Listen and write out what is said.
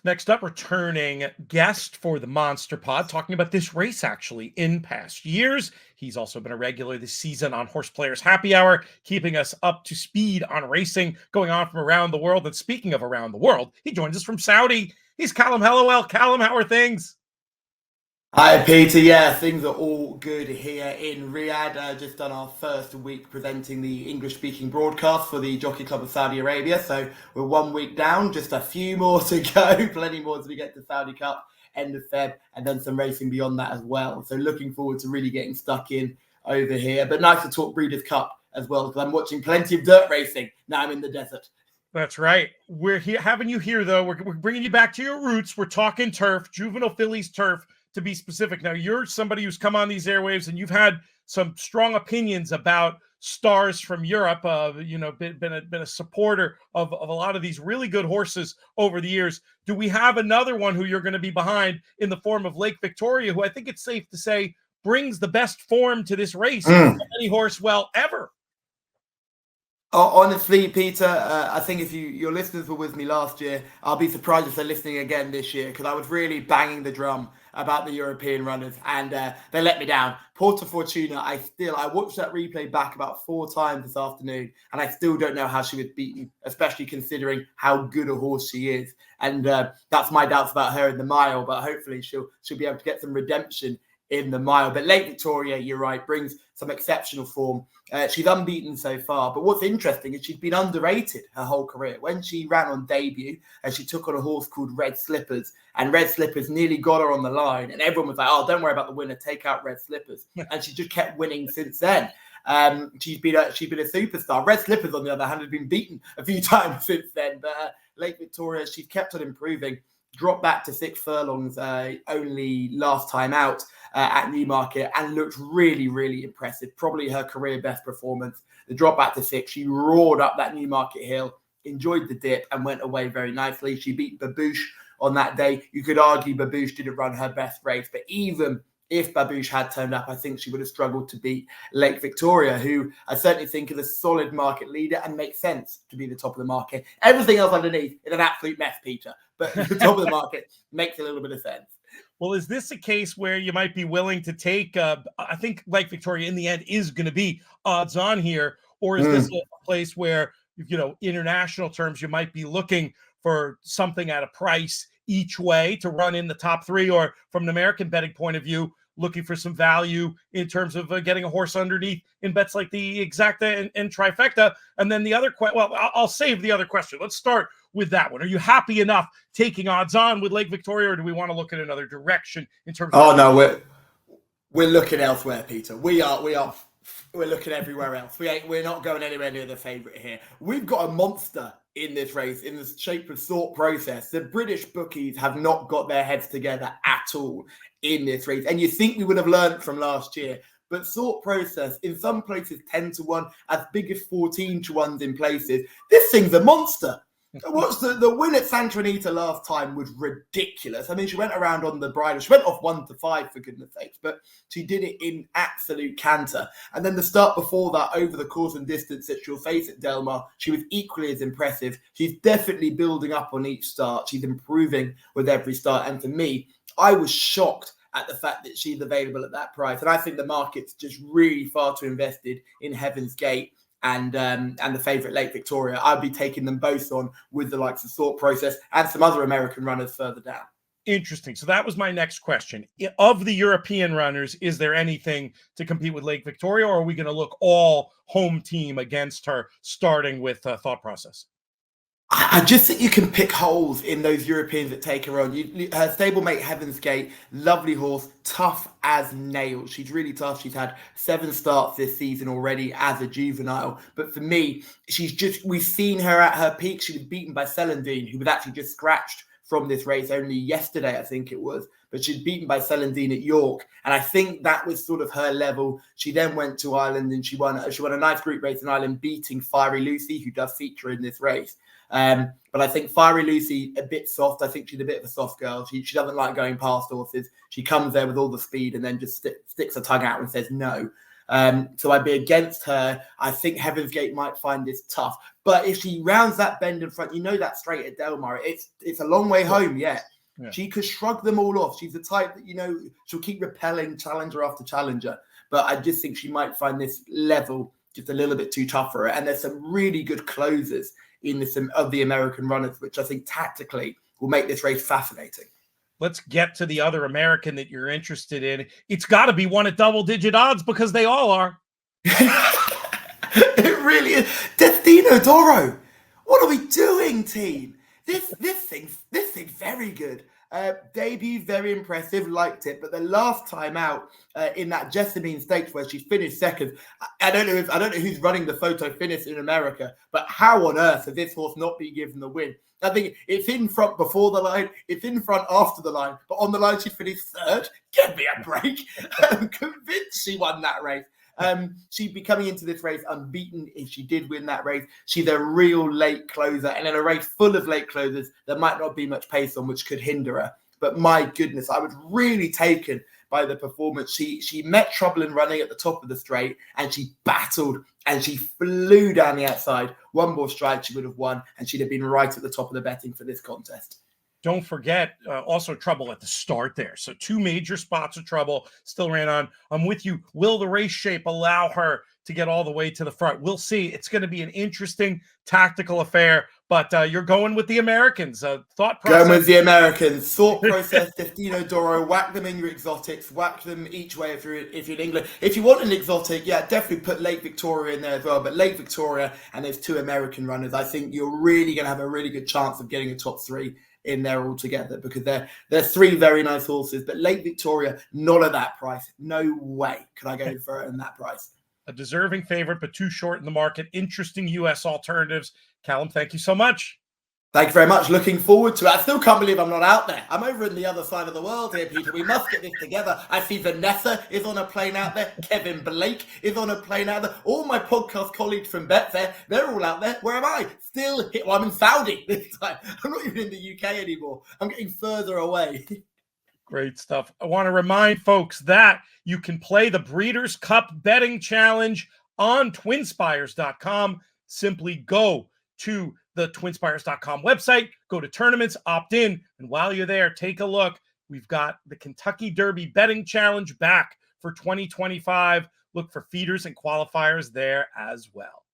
Next up, returning guest for the Monster Pod, talking about this race actually in past years. He's also been a regular this season on Horse Players Happy Hour, keeping us up to speed on racing going on from around the world. And speaking of around the world, he joins us from Saudi. He's Callum Helliwell. Callum, how are things? Hi, Peter. Yeah, things are all good here in Riyadh. Just done our first week presenting the English-speaking broadcast for the Jockey Club of Saudi Arabia. So we're 1 week down, just a few more to go. Plenty more as we get to Saudi Cup, end of Feb, and then some racing beyond that as well. So looking forward to really getting stuck in over here. But nice to talk Breeders' Cup as well, because I'm watching plenty of dirt racing now I'm in the desert. That's right. We're here having you here, though. We're bringing you back to your roots. We're talking turf, Juvenile Fillies Turf, to be specific. Now, you're somebody who's come on these airwaves, and you've had some strong opinions about stars from Europe. Been a supporter of a lot of these really good horses over the years. Do we have another one who you're going to be behind in the form of Lake Victoria, who I think it's safe to say brings the best form to this race of any horse ever? Honestly, Peter, I think if your listeners were with me last year, I'll be surprised if they're listening again this year, because I was really banging the drum about the European runners, and they let me down. Porta Fortuna, I watched that replay back about 4 times this afternoon, and I still don't know how she was beaten, especially considering how good a horse she is. And that's my doubts about her in the mile, but hopefully she'll be able to get some redemption in the mile. But Lake Victoria, you're right, brings some exceptional form. She's unbeaten so far, but what's interesting is she's been underrated her whole career. When she ran on debut, and she took on a horse called Red Slippers, and Red Slippers nearly got her on the line, and everyone was like, oh, don't worry about the winner, take out Red Slippers. And she just kept winning since then. She's been a superstar. Red Slippers, on the other hand, has been beaten a few times since then, but Lake Victoria, she's kept on improving. Dropped back to 6 furlongs only last time out at Newmarket, and looked really, really impressive. Probably her career best performance. The drop back to 6, she roared up that Newmarket hill, enjoyed the dip, and went away very nicely. She beat Babouche on that day. You could argue Babouche didn't run her best race, but even if Babouche had turned up, I think she would have struggled to beat Lake Victoria, who I certainly think is a solid market leader and makes sense to be the top of the market. Everything else underneath is an absolute mess, Peter. But the top of the market makes a little bit of sense. Well, is this a case where you might be willing to take, I think Lake Victoria in the end is going to be odds on here, or is this a place where, international terms, you might be looking for something at a price each way to run in the top 3, or from an American betting point of view, looking for some value in terms of getting a horse underneath in bets like the Exacta and Trifecta? And then the other I'll save the other question. Let's start with that one. Are you happy enough taking odds on with Lake Victoria, or do we want to look at another direction in terms of... Oh, no, we're looking elsewhere, Peter. We're looking everywhere else. We're not going anywhere near the favourite here. We've got a monster in this race in the shape of Thought Process. The British bookies have not got their heads together at all in this race. And you think we would have learned from last year. But Thought Process, in some places 10 to 1, as big as 14 to 1s in places. This thing's a monster. What's the win at Santa Anita last time was ridiculous. I mean, she went around on the bridle. She went off 1 to 5, for goodness sakes, but she did it in absolute canter. And then the start before that, over the course and distance that she'll face at Del Mar, she was equally as impressive. She's definitely building up on each start. She's improving with every start. And for me, I was shocked at the fact that she's available at that price. And I think the market's just really far too invested in Heaven's Gate and the favourite Lake Victoria. I'd be taking them both on with the likes of Thought Process and some other American runners further down. Interesting. So that was my next question. Of the European runners, is there anything to compete with Lake Victoria, or are we going to look all home team against her, starting with Thought Process? I just think you can pick holes in those Europeans that take her on. Her stablemate Heaven's Gate, lovely horse, tough as nails. She's really tough. She's had 7 starts this season already as a juvenile. But for me, we've seen her at her peak. She was beaten by Celandine, who was actually just scratched from this race only yesterday, I think it was. But she'd beaten by Celandine at York. And I think that was sort of her level. She then went to Ireland and she won a nice group race in Ireland, beating Fiery Lucy, who does feature in this race. But I think Fiery Lucy, a bit soft. I think she's a bit of a soft girl. She doesn't like going past horses. She comes there with all the speed and then just sticks her tongue out and says no. So I'd be against her. I think Heaven's Gate might find this tough. But if she rounds that bend in front, that straight at Delmar, it's a long way home yet. Yeah. She could shrug them all off. She's the type that, she'll keep repelling challenger after challenger. But I just think she might find this level just a little bit too tough for her. And there's some really good closers in this of the American runners, which I think tactically will make this race fascinating. Let's get to the other American that you're interested in. It's got to be one at double-digit odds because they all are. It really is. Destino Doro. What are we doing, team? This thing's very good. Debut, very impressive, liked it. But the last time out in that Jessamine Stakes where she finished second, I don't know who's running the photo finish in America, but how on earth has this horse not been given the win? I think it's in front before the line, it's in front after the line, but on the line she finished third. Give me a break. I'm convinced she won that race. She'd be coming into this race unbeaten if she did win that race. She's a real late closer, and in a race full of late closers, there might not be much pace on, which could hinder her. But my goodness, I was really taken by the performance. She met trouble in running at the top of the straight, and she battled and she flew down the outside. One more stride, she would have won, and she'd have been right at the top of the betting for this contest. Don't forget, also trouble at the start there. So 2 major spots of trouble still ran on. I'm with you. Will the race shape allow her to get all the way to the front? We'll see. It's going to be an interesting tactical affair, but you're going with the Americans. Thought process. Going with the Americans. Thought process, Destino Doro. Whack them in your exotics. Whack them each way if you're in England. If you want an exotic, yeah, definitely put Lake Victoria in there as well. But Lake Victoria and there's 2 American runners, I think you're really going to have a really good chance of getting a top 3 in there altogether, because they're 3 very nice horses. But Lake Victoria, not at that price. No way could I go for it in that price. A deserving favorite, but too short in the market. Interesting U.S. alternatives. Callum, thank you so much. Thank you very much. Looking forward to it. I still can't believe I'm not out there. I'm over in the other side of the world here, Peter. We must get this together. I see Vanessa is on a plane out there. Kevin Blake is on a plane out there. All my podcast colleagues from Betfair, they're all out there. Where am I? Still here. Well, I'm in Saudi this time. I'm not even in the UK anymore. I'm getting further away. Great stuff. I want to remind folks that you can play the Breeders' Cup Betting Challenge on twinspires.com. Simply go to the twinspires.com website, go to tournaments, opt in, and while you're there, take a look. We've got the Kentucky Derby Betting Challenge back for 2025. Look for feeders and qualifiers there as well.